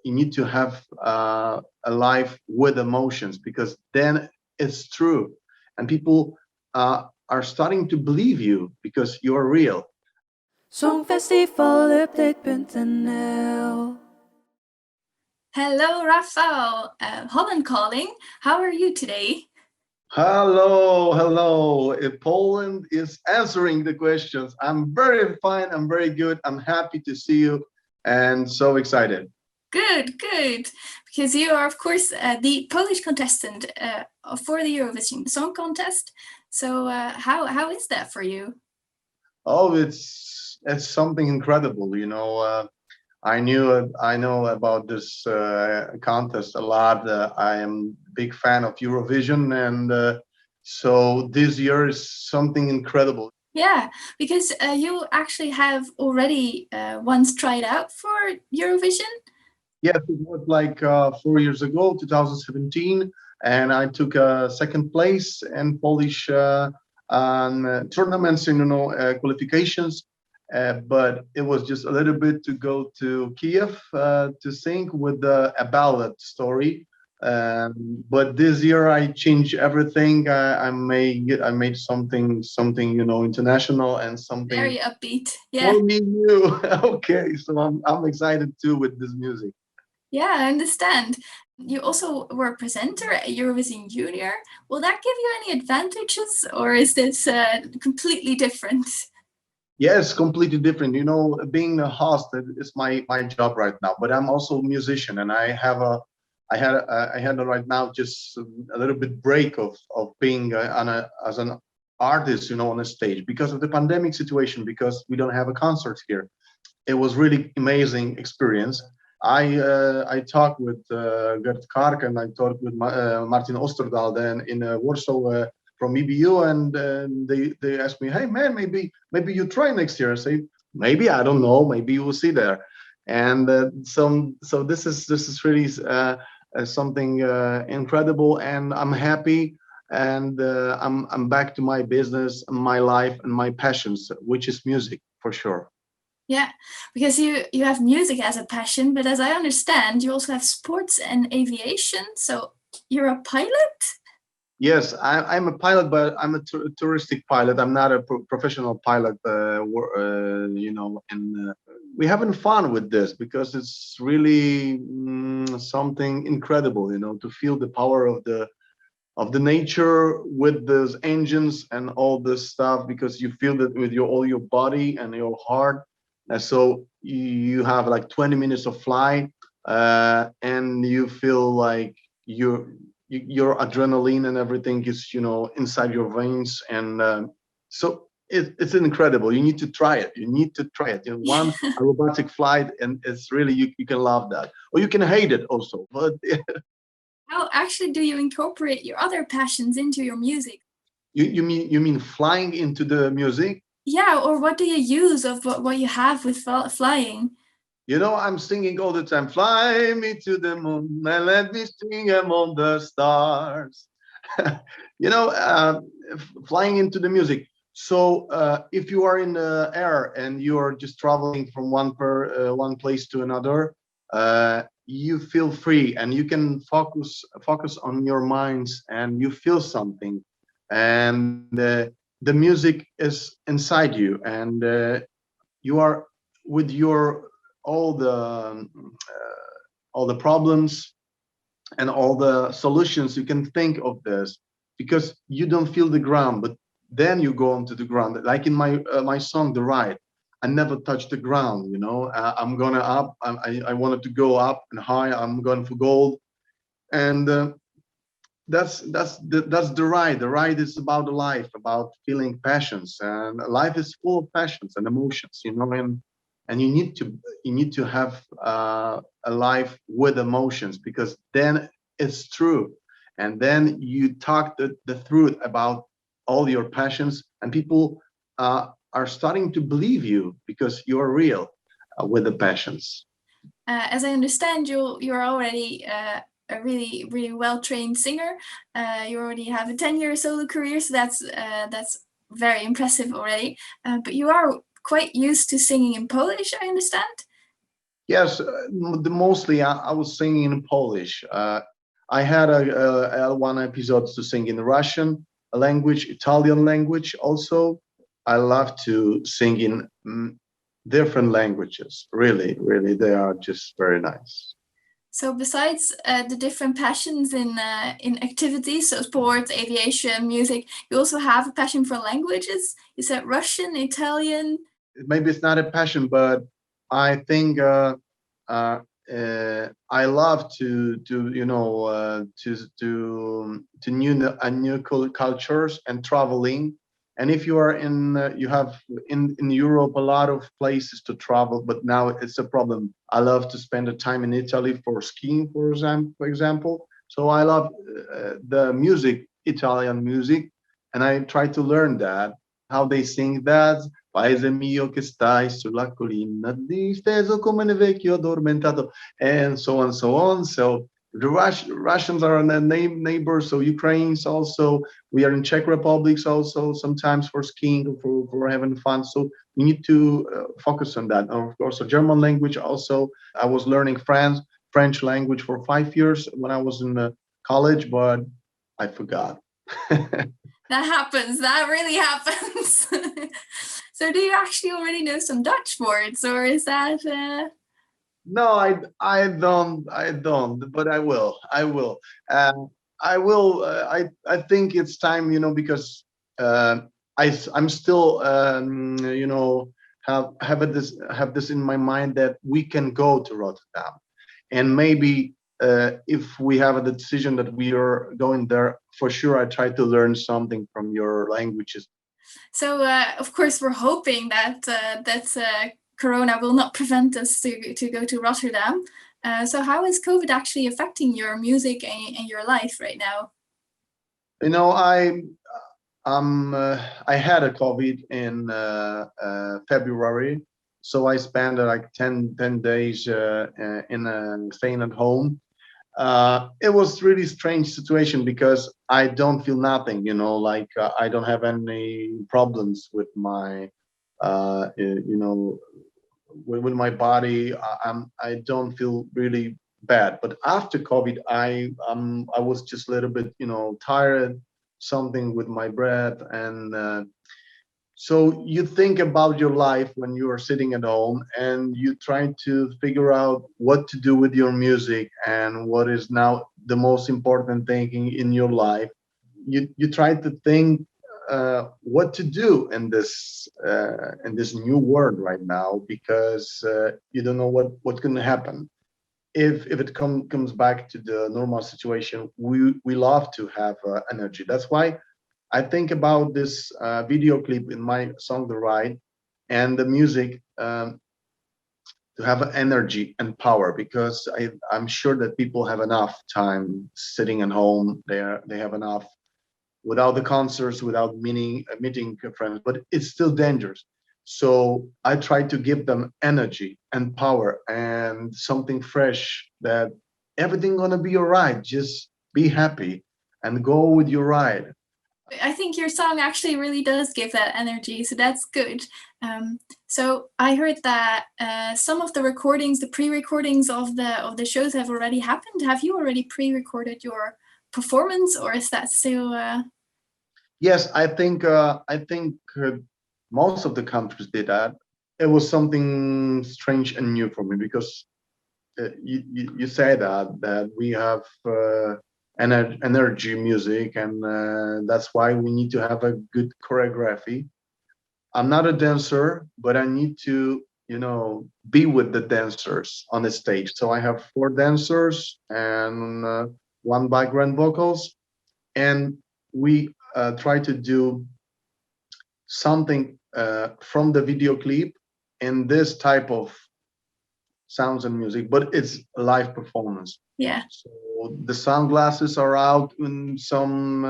you need to have a life with emotions, because then it's true, and people are starting to believe you because you're real. Songfestivalupdate.nl. Hello, RAFAŁ, Holland Calling. How are you today? Hello. Poland is answering the questions. I'm very fine. I'm very good. I'm happy to see you and so excited. Good. Because you are, of course, the Polish contestant for the Eurovision Song Contest. So how is that for you? Oh, it's something incredible. You know, I know about this contest a lot. I am a big fan of Eurovision, and so this year is something incredible. Yeah, because you actually have already once tried out for Eurovision. Yes, it was like 4 years ago, 2017, and I took second place in Polish tournaments, qualifications. But it was just a little bit to go to Kiev to sing with a ballad story. But this year I changed everything. I made something international and something very upbeat. Yeah. For me new. Okay, so I'm excited too with this music. Yeah, I understand. You also were a presenter at Eurovision Junior. Will that give you any advantages, or is this completely different? Yes, completely different. You know, being a host is my job right now, but I'm also a musician, and I had right now just a little bit break of being as an artist, on a stage because of the pandemic situation, because we don't have a concert here. It was really amazing experience. I talked with Gert Kark, and I talked with Martin Osterdahl then in Warsaw from EBU, and they asked me, "Hey man, maybe you try next year." I say, "Maybe, I don't know. Maybe you will see there." And so this is really something incredible, and I'm happy, and I'm back to my business, my life, and my passions, which is music for sure. Yeah, because you have music as a passion, but as I understand, you also have sports and aviation. So you're a pilot? Yes, I'm a pilot, but I'm a touristic pilot. I'm not a professional pilot, and we're having fun with this because it's really something incredible, to feel the power of the nature with those engines and all this stuff, because you feel that with all your body and your heart. So you have like 20 minutes of flight, and you feel like your adrenaline and everything is inside your veins, and so it's incredible. You need to try it. One aerobatic flight, and it's really you can love that, or you can hate it also, but how actually do you incorporate your other passions into your music? You mean flying into the music? Yeah, or what do you use of what you have with flying? I'm singing all the time. Fly me to the moon and let me sing among the stars. Flying into the music. So if you are in the air and you are just traveling from one place to another, you feel free, and you can focus on your minds, and you feel something, and the music is inside you, and you are with your all the problems and all the solutions you can think of this, because you don't feel the ground, but then you go onto the ground, like in my song The Ride. I never touch the ground. I'm gonna up. I wanted to go up and high. I'm going for gold, and that's the ride. The ride is about the life, about feeling passions, and life is full of passions and emotions. And you need to have a life with emotions, because then it's true, and then you talk the truth about all your passions, and people are starting to believe you because you're real with the passions. As I understand, you're already a really, really well-trained singer. You already have a 10-year solo career, so that's very impressive already. But you are quite used to singing in Polish, I understand. Yes, mostly I was singing in Polish. I had one episode to sing in Russian language, Italian language. Also, I love to sing in different languages. Really, really, they are just very nice. So besides the different passions in activities, so sports, aviation, music, you also have a passion for languages. You said Russian, Italian. Maybe it's not a passion, but I think uh, I love to you know to new cultures and traveling. And if you are in you have in Europe a lot of places to travel, but now it's a problem. I love to spend the time in Italy for skiing, for example. So I love the music, Italian music, and I try to learn that how they sing that. Paese mio che stai sulla collina, disteso come un vecchio addormentato, and so on, so on. So the Russians are the neighbors, so Ukrainians also. We are in Czech Republics also sometimes for skiing, for having fun. So we need to focus on that. And of course, the German language also. I was learning French language for 5 years when I was in college, but I forgot. That happens. That really happens. So do you actually already know some Dutch words, or is that? No, I don't, but I will. I will. I think it's time, because I'm still, have this in my mind that we can go to Rotterdam, and maybe if we have a decision that we are going there, for sure, I try to learn something from your languages. So of course, we're hoping that Corona will not prevent us to go to Rotterdam. So how is COVID actually affecting your music and your life right now? I had a COVID in February, so I spent like 10 days in staying at home. It was really strange situation because I don't feel nothing, I don't have any problems with my, with my body. I don't feel really bad. But after COVID, I was just a little bit, tired, something with my breath, and so you think about your life when you are sitting at home and you try to figure out what to do with your music and what is now the most important thing in your life. You try to think what to do in this new world right now, because you don't know what's going to happen. If it comes back to the normal situation, we love to have energy. That's why I think about this video clip in my song The Ride, and the music to have energy and power, because I'm sure that people have enough time sitting at home. They have enough without the concerts, without meeting friends, but it's still dangerous. So I try to give them energy and power and something fresh, that everything gonna be all right. Just be happy and go with your ride. I think your song actually really does give that energy, so that's good. So I heard that some of the recordings, the pre-recordings of the shows have already happened. Have you already pre-recorded your performance, or is that still? Yes, I think most of the countries did that. It was something strange and new for me, because you say that we have energy music, and that's why we need to have a good choreography. I'm not a dancer, but I need to be with the dancers on the stage. So I have 4 dancers and 1 background vocals, and we try to do something from the video clip in this type of sounds and music, but it's a live performance. Yeah. So the sunglasses are out in some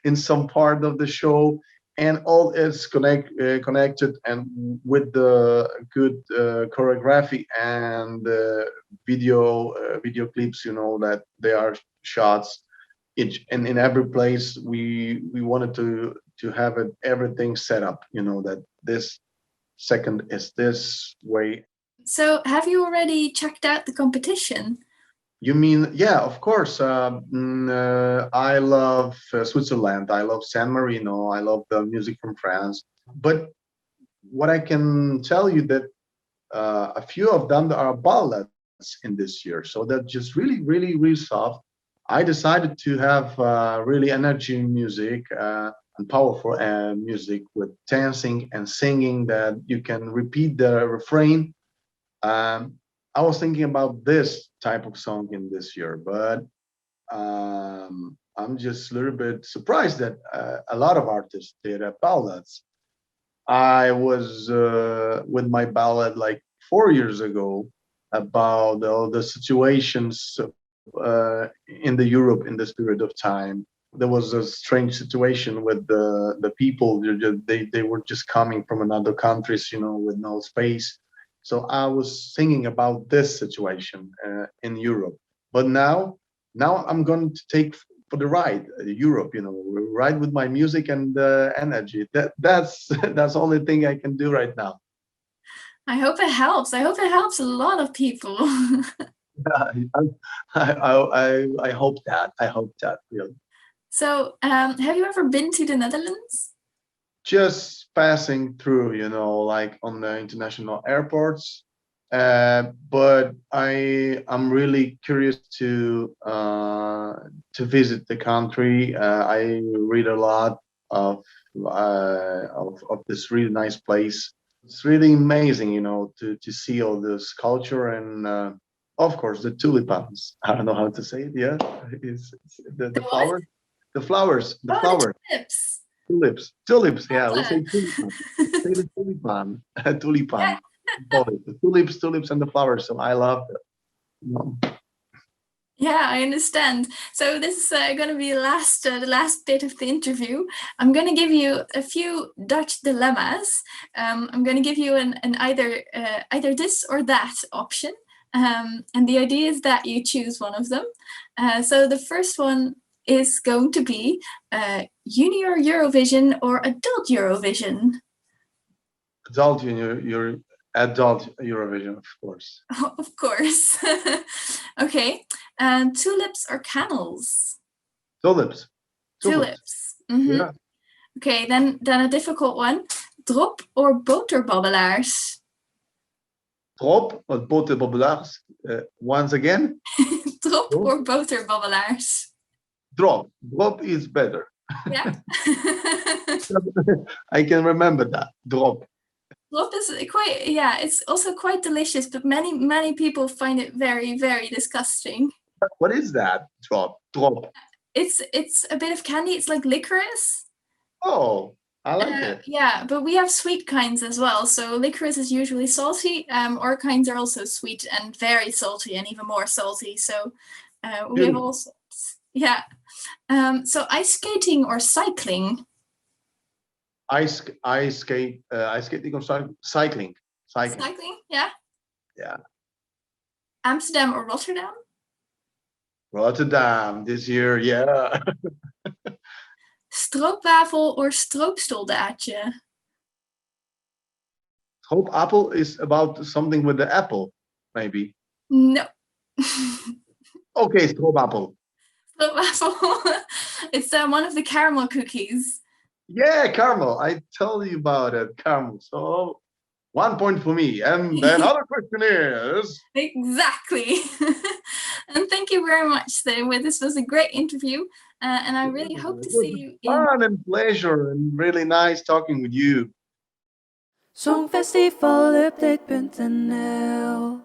in some part of the show, and all is connected, and with the good choreography and video clips, that they are shots. And in every place we wanted to have everything set up, that this second is this way. So have you already checked out the competition? You mean, yeah, of course. I love Switzerland. I love San Marino. I love the music from France. But what I can tell you that a few of them are ballads in this year. So they're just really, really, really soft. I decided to have really energy music and powerful music with dancing and singing that you can repeat the refrain. I was thinking about this type of song in this year, but I'm just a little bit surprised that a lot of artists did ballads. I was with my ballad like 4 years ago about all the situations in the Europe in this period of time. There was a strange situation with the people. They were just coming from another countries, with no space. So I was singing about this situation in Europe. But now I'm going to take for the ride, Europe. Ride with my music and energy. That's that's the only thing I can do right now. I hope it helps. I hope it helps a lot of people. I hope that. I hope that, really. So, have you ever been to the Netherlands? Just passing through, like on the international airports. But I'm really curious to visit the country. I read a lot of this really nice place. It's really amazing, to see all this culture and of course the tulipans. I don't know how to say it. Yeah, it's the flowers, the flowers, the Oh, flowers. the Tulips. Yeah, we say tulipan. Say the tulipan, tulipan. The tulips, and the flowers. So I love it. Yeah, I understand. So this is going to be the last bit of the interview. I'm going to give you a few Dutch dilemmas. I'm going to give you an either this or that option. And the idea is that you choose one of them. So the first one is going to be Junior Eurovision or Adult Eurovision. Adult Junior, Adult Eurovision, of course. Of course. Okay. Tulips or cannels? Tulips. Mm-hmm. Yeah. Okay, then a difficult one. Drop or boterbabbelaars? Drop or boterbabbelaars? Once again? Drop or boterbabbelaars? Drop. Drop is better. Yeah. I can remember that. Drop. Drop is quite, yeah, it's also quite delicious, but many people find it very, very disgusting. What is that? Drop. It's a bit of candy. It's like licorice. Oh, I like it. Yeah, but we have sweet kinds as well. So licorice is usually salty. Our kinds are also sweet and very salty and even more salty. So we have all sorts. Yeah. So ice skating or cycling? Ice skating or cycling. Cycling, yeah. Yeah. Amsterdam or Rotterdam? Rotterdam this year, yeah. Stroopwafel or stroopsoldaatje? Stroopapel is about something with the apple, maybe. No. Okay, stroopapel. Stroopwafel. It's one of the caramel cookies. Yeah, caramel. I told you about it, caramel. So 1 point for me. And then other question is... Exactly. And thank you very much. This was a great interview. And I really hope to see you in... Fun and pleasure and really nice talking with you. Songfestivalupdate.nl